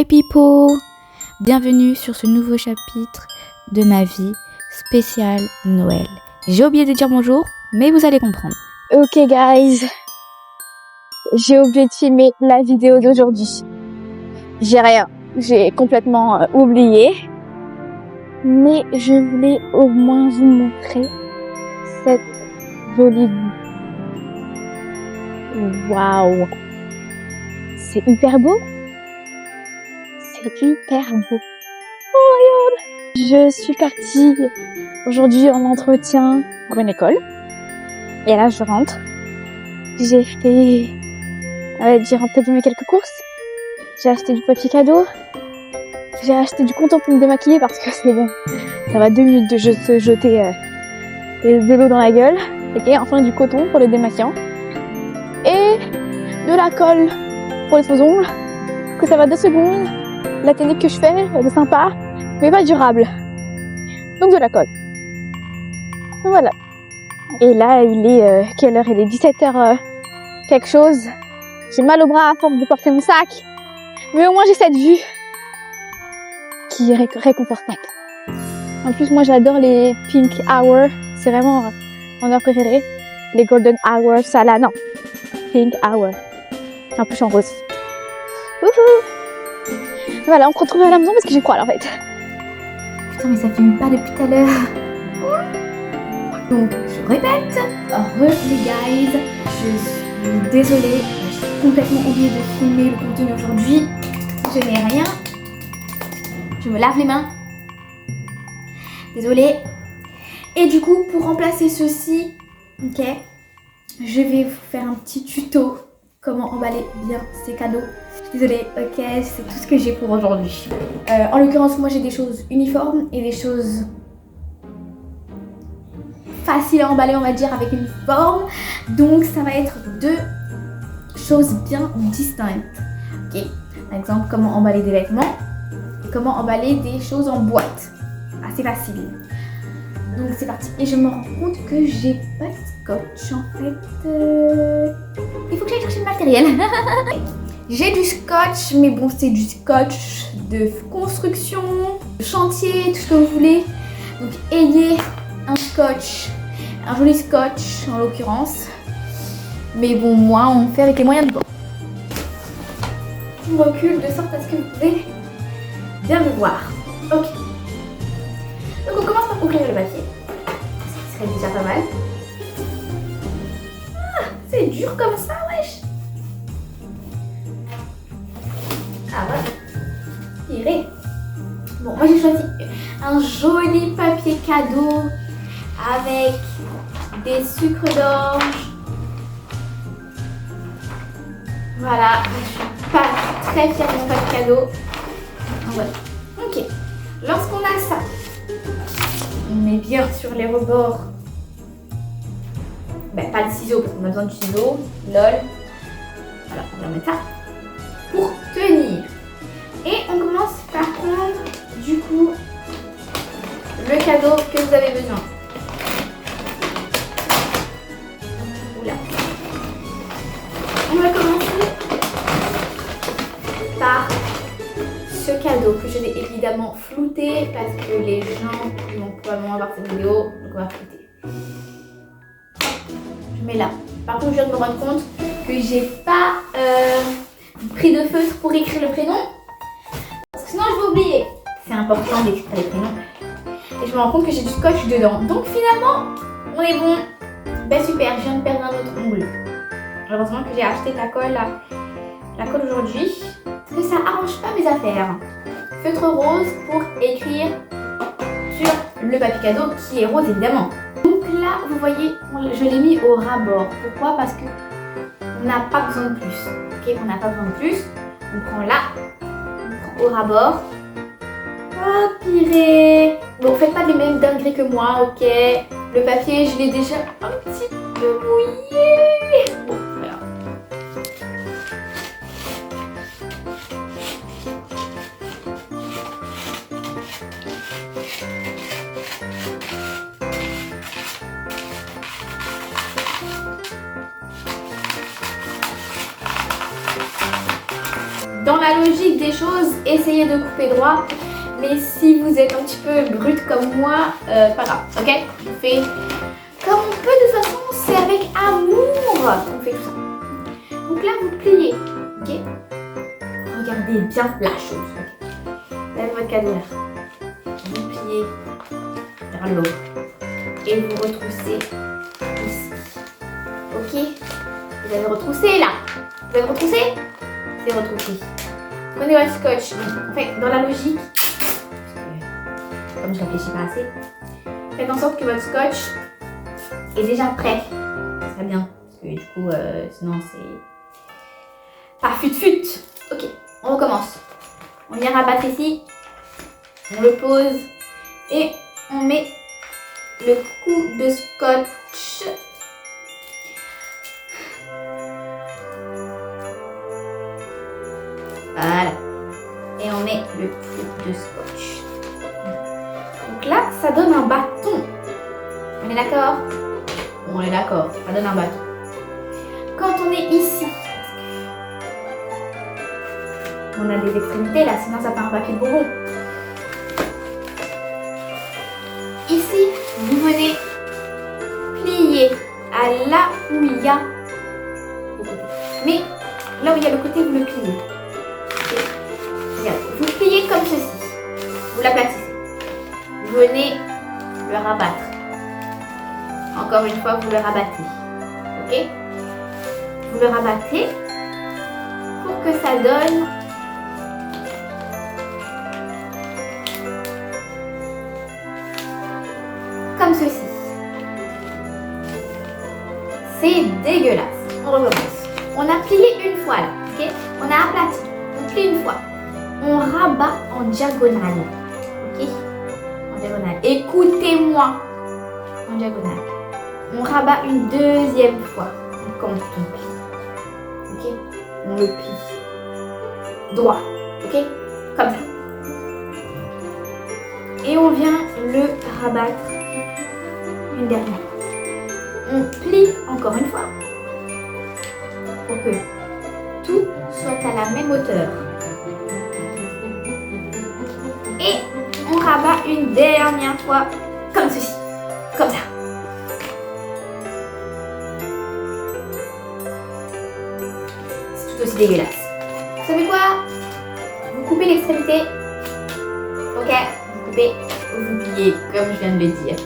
Hi people! Bienvenue sur ce nouveau chapitre de ma vie spéciale Noël. J'ai oublié de dire bonjour, mais vous allez comprendre. Ok guys, j'ai oublié de filmer la vidéo d'aujourd'hui. J'ai complètement oublié. Mais je voulais au moins vous montrer cette jolie vue. Waouh! C'est hyper beau. C'est hyper beau. Oh regarde! Je suis partie aujourd'hui en entretien pour une école. Et là je rentre. J'ai fait, j'ai rentré mes quelques courses. J'ai acheté du papier cadeau. J'ai acheté du coton pour me démaquiller parce que c'est bon. Ça va 2 minutes de se jeter de l'eau dans la gueule. Ok, enfin du coton pour les démaquillants. Et de la colle pour les faux ongles. Que ça va 2 secondes. La technique que je fais, elle est sympa, mais pas durable. Donc de la colle. Donc voilà. Et là, il est, quelle heure? Il est 17h quelque chose. J'ai mal au bras à force de porter mon sac. Mais au moins j'ai cette vue qui est réconfortante. En plus, moi j'adore les pink hour. C'est vraiment mon heure préférée. Les golden hour, ça là, non. Pink hour. En plus, je suis en rose. Wouhou! Voilà, on se retrouve à la maison parce que j'y crois là en fait. Putain, mais ça filme pas depuis tout à l'heure. Donc, je répète. Les guys, je suis désolée. J'ai complètement oublié de filmer le contenu aujourd'hui. Je n'ai rien. Je me lave les mains. Désolée. Et du coup, pour remplacer ceci, ok, je vais vous faire un petit tuto. Comment emballer bien ces cadeaux. Désolée, ok, c'est tout ce que j'ai pour aujourd'hui. En l'occurrence, moi j'ai des choses uniformes et des choses faciles à emballer, on va dire, avec une forme. Donc ça va être 2 choses bien distinctes. Ok, par exemple, comment emballer des vêtements et comment emballer des choses en boîte. Assez facile. Donc c'est parti. Et je me rends compte que j'ai pas de scotch en fait. Il faut que j'aille chercher le matériel. J'ai du scotch, mais bon, c'est du scotch de construction, de chantier, tout ce que vous voulez. Donc ayez un scotch, un joli scotch en l'occurrence. Mais bon, moi, on fait avec les moyens du bord. Je recule de sorte à ce que vous pouvez bien me voir. Ok. Donc on commence par ouvrir le papier. Ce qui serait déjà pas mal. Ah, c'est dur comme ça, wesh. Ah ouais. Tiré. Bon, moi j'ai choisi un joli papier cadeau avec des sucres d'orge. Voilà, je suis pas très fière de mon papier cadeau. Voilà. Ok, lorsqu'on a ça, on met bien sur les rebords. Ben, pas de ciseaux parce qu'on a besoin de ciseaux. Lol. Voilà, on va mettre ça pour tenir. Et on commence par prendre du coup le cadeau que vous avez besoin. Oula. On va commencer par ce cadeau que je vais évidemment flouter parce que les gens vont probablement voir cette vidéo, donc on va flouter. Je mets là. Par contre, je viens de me rendre compte que j'ai pas pris de feutre pour écrire le prénom. Parce que sinon, je vais oublier. C'est important d'écrire les prénoms. Et je me rends compte que j'ai du scotch dedans. Donc finalement, on est bon. Ben super, je viens de perdre un autre ongle. Heureusement que j'ai acheté de la colle, la colle aujourd'hui. Parce que ça arrange pas mes affaires. Feutre rose pour écrire sur le papier cadeau qui est rose évidemment. Donc là, vous voyez, je l'ai mis au ras-bord. Pourquoi? Parce que on n'a pas besoin de plus. Ok, on n'a pas besoin de plus. On prend là, on prend au ras-bord. Oh purée. Bon, faites pas les mêmes dingueries que moi, ok. Le papier, je l'ai déjà un petit peu mouillé. Bon, voilà. dans la logique des choses, essayez de couper droit. Mais si vous êtes un petit peu brute comme moi, pas grave, ok? On fait comme on peut, de toute façon, c'est avec amour qu'on fait tout ça. Donc là, vous pliez, ok? Regardez bien la chose, ok? Là, votre cadeau là. Vous pliez vers le haut et vous retroussez ici, ok? Vous avez retroussé là. Vous avez retroussé? C'est retroussé. Prenez votre scotch. Enfin, dans la logique, comme je réfléchis pas assez, faites en sorte que votre scotch est déjà prêt. Ça serait bien. Parce que du coup, sinon c'est pas fut-fut. Ok, on recommence. On vient rabattre ici. On le pose. Et on met le coup de scotch. Voilà. Et on met le coup de scotch. Donc là, ça donne un bâton. On est d'accord? On est d'accord, ça donne un bâton. Quand on est ici, on a des extrémités là, sinon ça fait un paquet de bonbons. Ici, vous venez plier à là où il y a le côté. Mais là où il y a le côté, vous le pliez. Vous pliez comme ceci. Vous l'aplatissez. Vous venez le rabattre. Encore une fois, vous le rabattez. Ok? Vous le rabattez pour que ça donne comme ceci. C'est dégueulasse. On recommence. On a plié une fois là. Ok? On a aplati. On plie une fois. On rabat en diagonale. Ok? En diagonale. Écoutez-moi. En diagonale. On rabat une deuxième fois. Quand on plie. Ok? On le plie. Droit. Ok? Comme ça. Et on vient le rabattre une dernière fois. On plie encore une fois. Pour que tout soit à la même hauteur. Et on rabat une dernière fois comme ceci. Comme ça. C'est tout aussi dégueulasse. Vous savez quoi? Vous coupez l'extrémité. Ok? Vous coupez, vous pliez comme je viens de le dire.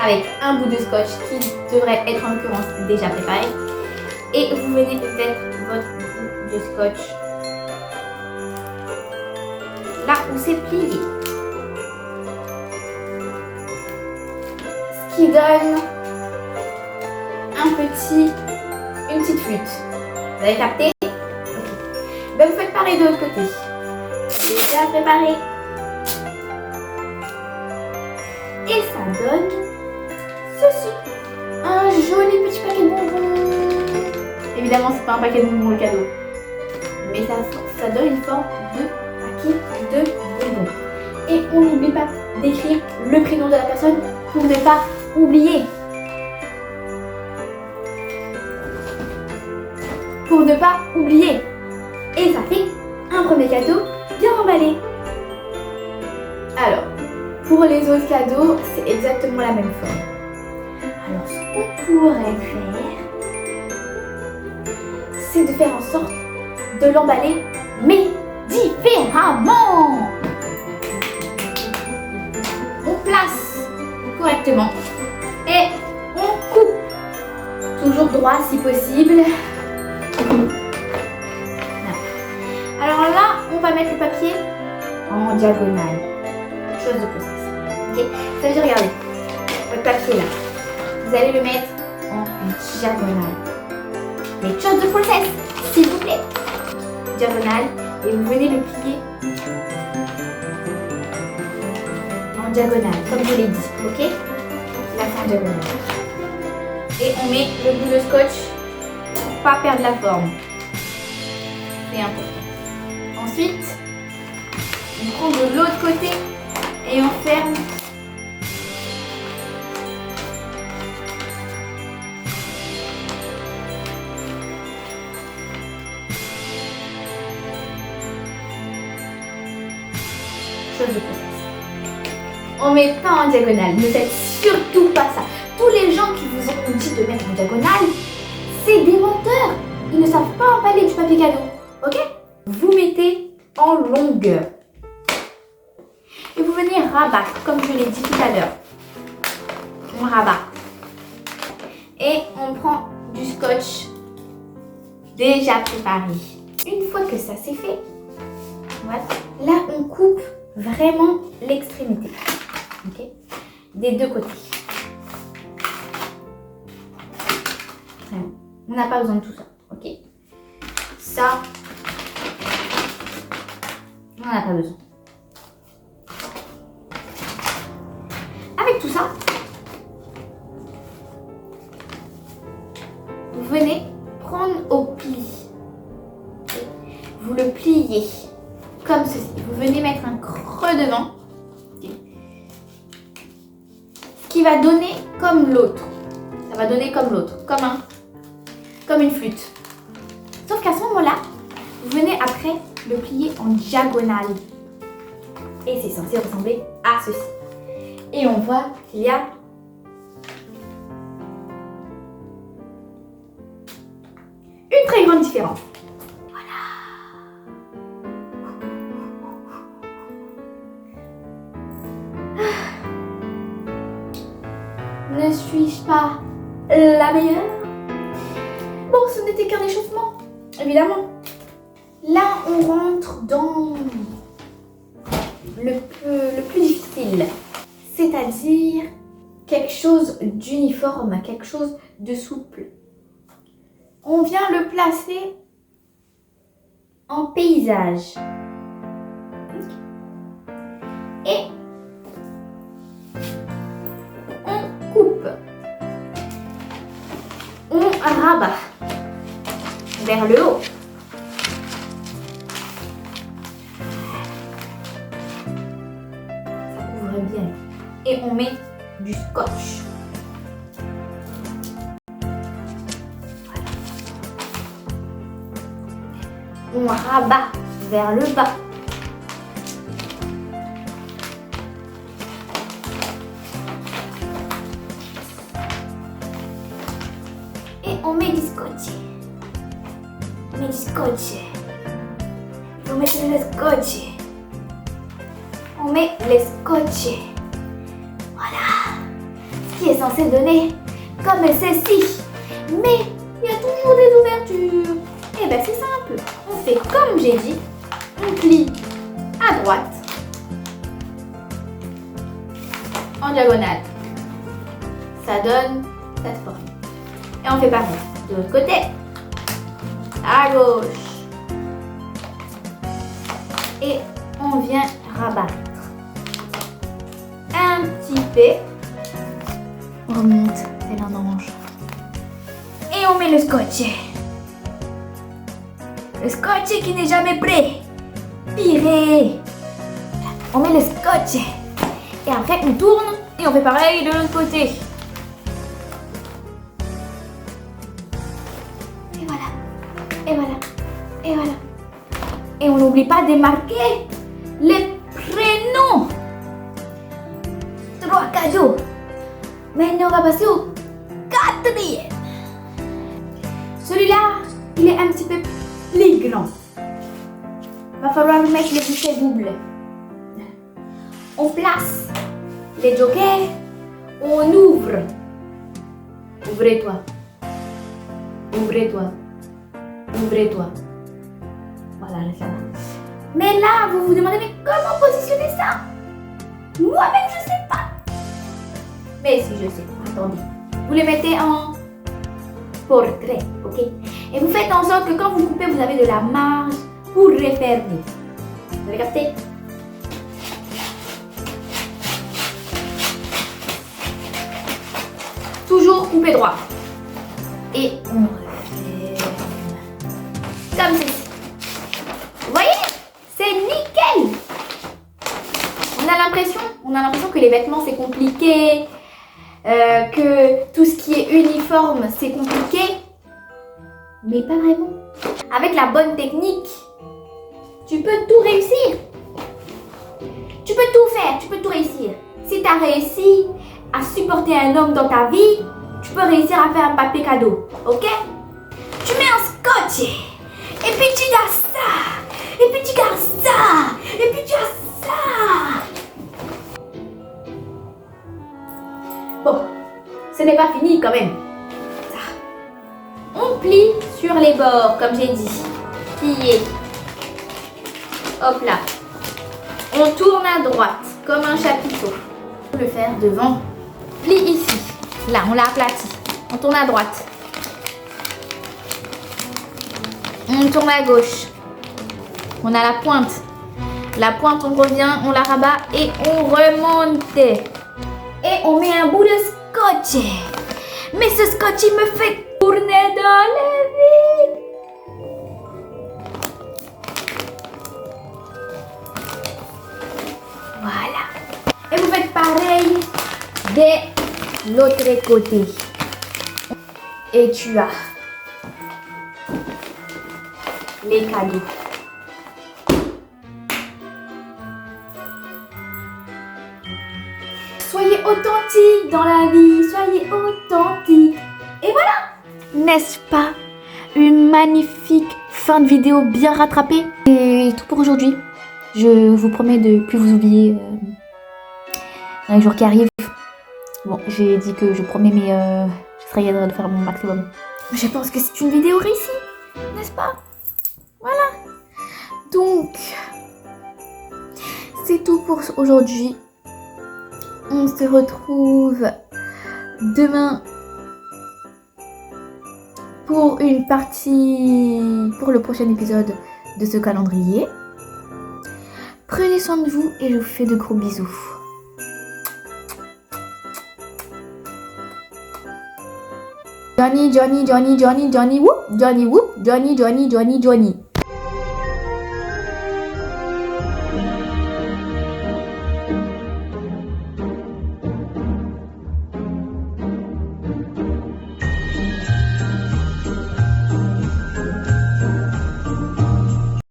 Avec un bout de scotch qui devrait être en l'occurrence déjà préparé. Et vous venez mettre votre bout de scotch là où c'est plié. Ce qui donne une petite flûte. Vous avez capté? Okay. Ben, vous faites pareil de l'autre côté. Déjà préparé. Et ça donne ceci. Un joli petit paquet de bonbons. Évidemment, c'est pas un paquet de bonbons le cadeau. Mais ça donne une forme de paquet de bonbons. Et on n'oublie pas d'écrire le prénom de la personne pour ne pas oublier. Pour ne pas oublier. Et ça fait un premier cadeau bien emballé. Alors, pour les autres cadeaux, c'est exactement la même forme. Alors, ce qu'on pourrait faire, c'est de faire en sorte de l'emballer, mais différemment. On place correctement et on coupe. Toujours droit si possible. Alors là, on va mettre le papier en diagonale. Chose de process. Ok? Ça veut dire, regardez, votre papier là, vous allez le mettre en diagonale. Mais chose de process, s'il vous plaît. Diagonale, et vous venez le plier en diagonale, comme je l'ai dit. Ok? Là, c'est en diagonale. Et on met le bout de scotch pour pas perdre la forme. C'est important. Ensuite, on prend de l'autre côté et on ferme. On met pas en diagonale. Ne faites surtout pas ça. Tous les gens qui vous ont dit de mettre en diagonale, c'est des menteurs. Ils ne savent pas emballer du papier cadeau. Ok? Vous mettez en longueur. Et vous venez rabattre, comme je l'ai dit tout à l'heure. On rabat. Et on prend du scotch déjà préparé. Une fois que ça c'est fait, voilà, là on coupe vraiment l'extrémité. Ok? Des deux côtés. Vraiment. On n'a pas besoin de tout ça. Ok? Ça, on n'a pas besoin. Avec tout ça, vous venez prendre au pli. Vous le pliez comme ceci. Vous venez mettre un creux devant. Ce qui va donner comme l'autre. Ça va donner comme l'autre. Comme une flûte. Sauf qu'à ce moment-là, vous venez après le plier en diagonale. Et c'est censé ressembler à ceci. Et on voit qu'il y a une très grande différence. Ne suis-je pas la meilleure? Bon, ce n'était qu'un échauffement, évidemment. Là, on rentre dans le plus difficile, c'est-à-dire quelque chose d'uniforme, quelque chose de souple. On vient le placer en paysage. Et on coupe. On rabat vers le haut. Ça couvre bien. Et on met du scotch. On rabat vers le bas. Et on met du scotch. On met du scotch. Il faut mettre le scotch. On met le scotch. Voilà. Ce qui est censé donner comme ceci. Mais il y a toujours des ouvertures. Et bien c'est simple. On fait comme j'ai dit. On plie à droite. En diagonale. Ça donne cette forme. Et on fait pareil. De l'autre côté. À gauche. Et on vient rabattre. Un petit peu. On remonte les langes. Et on met le scotch. Le scotch qui n'est jamais prêt. Piré. On met le scotch. Et après on tourne et on fait pareil de l'autre côté. Et voilà. Et voilà. Et voilà. Et on n'oublie pas de marquer les prénoms. 3 cadeaux. Maintenant on va passer au 4e. Celui-là, il est un petit peu plus grand. Va falloir mettre les bouchées doubles. On place les jokers. On ouvre. Ouvrez-toi. Ouvrez-toi. Ouvrez-toi. Voilà, ça va. Mais là, vous vous demandez, mais comment positionner ça? Moi-même, je sais pas. Mais si je sais, attendez. Vous les mettez en portrait, ok? Et vous faites en sorte que quand vous coupez, vous avez de la marge pour refermer. Vous avez capté? Toujours couper droit. Et on referme. Comme ceci. Vous voyez? C'est nickel! On a l'impression que les vêtements c'est compliqué, que tout ce qui est uniforme c'est compliqué, mais pas vraiment. Avec la bonne technique, tu peux tout réussir. Tu peux tout faire, tu peux tout réussir. Si tu as réussi à supporter un homme dans ta vie, tu peux réussir à faire un papier cadeau, ok? Tu mets un scotch et puis tu as ça, et puis tu gardes ça, et puis tu as ça. Bon, ce n'est pas fini quand même. Ça. On plie sur les bords, comme j'ai dit. Plier. Hop là. On tourne à droite, comme un chapiteau. On peut le faire devant. Plie ici. Là, on l'a aplati. On tourne à droite. On tourne à gauche. On a la pointe. La pointe, on revient, on la rabat et on remonte. Et on met un bout de scotch. Mais ce scotch, il me fait tourner dans le vide. Voilà. Et vous faites pareil de l'autre côté. Et tu as les cadeaux. Soyez authentique dans la vie, soyez authentique. Et voilà, n'est-ce pas une magnifique fin de vidéo bien rattrapée? Et tout pour aujourd'hui. Je vous promets de plus vous oublier dans les jours qui arrivent. Bon, j'ai dit que je promets, mais j'essaierai de faire mon maximum. Je pense que c'est une vidéo réussie, n'est-ce pas? Voilà. Donc, c'est tout pour aujourd'hui. On se retrouve demain pour une partie, pour le prochain épisode de ce calendrier. Prenez soin de vous et je vous fais de gros bisous. Johnny, Johnny, Johnny, Johnny, Johnny, whoop, Johnny, whoop, Johnny, Johnny, Johnny, Johnny.